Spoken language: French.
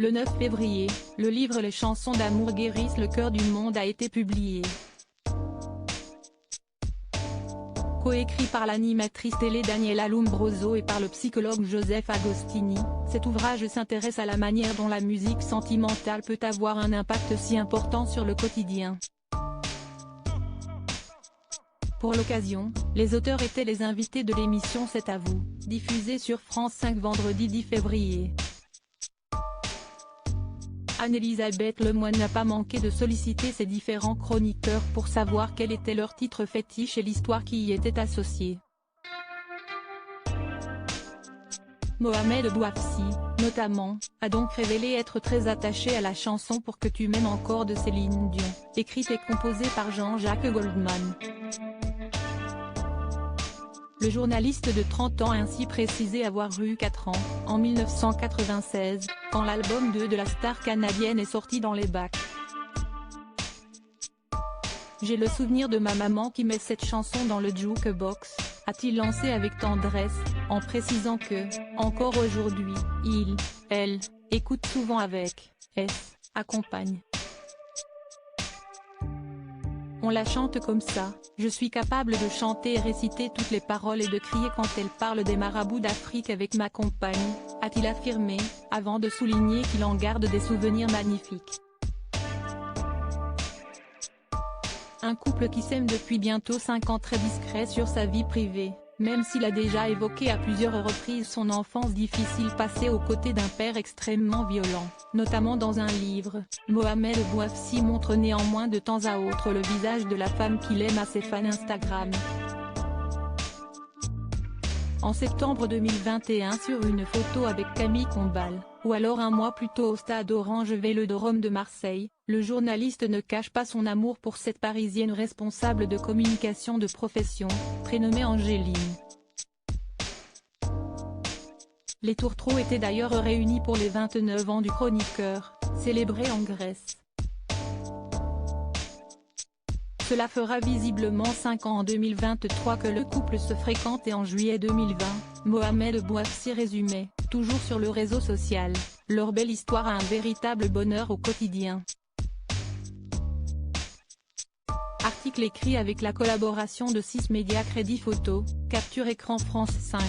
Le 9 février, le livre Les chansons d'amour guérissent le cœur du monde a été publié. Coécrit par l'animatrice télé Daniela Lombroso et par le psychologue Joseph Agostini, cet ouvrage s'intéresse à la manière dont la musique sentimentale peut avoir un impact si important sur le quotidien. Pour l'occasion, les auteurs étaient les invités de l'émission C'est à vous, diffusée sur France 5 vendredi 10 février. Anne-Elisabeth Lemoine n'a pas manqué de solliciter ses différents chroniqueurs pour savoir quel était leur titre fétiche et l'histoire qui y était associée. Mohamed Bouafsi, notamment, a donc révélé être très attaché à la chanson Pour que tu m'aimes encore de Céline Dion, écrite et composée par Jean-Jacques Goldman. Le journaliste de 30 ans a ainsi précisé avoir eu 4 ans, en 1996, quand l'album 2 de la star canadienne est sorti dans les bacs. J'ai le souvenir de ma maman qui met cette chanson dans le jukebox, a-t-il lancé avec tendresse, en précisant que, encore aujourd'hui, elle, écoute souvent avec accompagne. On la chante comme ça, je suis capable de chanter et réciter toutes les paroles et de crier quand elle parle des marabouts d'Afrique avec ma compagne, a-t-il affirmé, avant de souligner qu'il en garde des souvenirs magnifiques. Un couple qui s'aime depuis bientôt 5 ans, très discret sur sa vie privée, même s'il a déjà évoqué à plusieurs reprises son enfance difficile passée aux côtés d'un père extrêmement violent, notamment dans un livre. Mohamed Bouafsi montre néanmoins de temps à autre le visage de la femme qu'il aime à ses fans Instagram. En septembre 2021 sur une photo avec Camille Combal, ou alors un mois plus tôt au stade Orange Vélodrome de Marseille, le journaliste ne cache pas son amour pour cette Parisienne responsable de communication de profession, prénommée Angéline. Les tourtereaux étaient d'ailleurs réunis pour les 29 ans du chroniqueur, célébrés en Grèce. Cela fera visiblement 5 ans en 2023 que le couple se fréquente et en juillet 2020, Mohamed Bouafsi résumait, toujours sur le réseau social, leur belle histoire a un véritable bonheur au quotidien. Article écrit avec la collaboration de 6 médias Crédit Photo, Capture Écran France 5.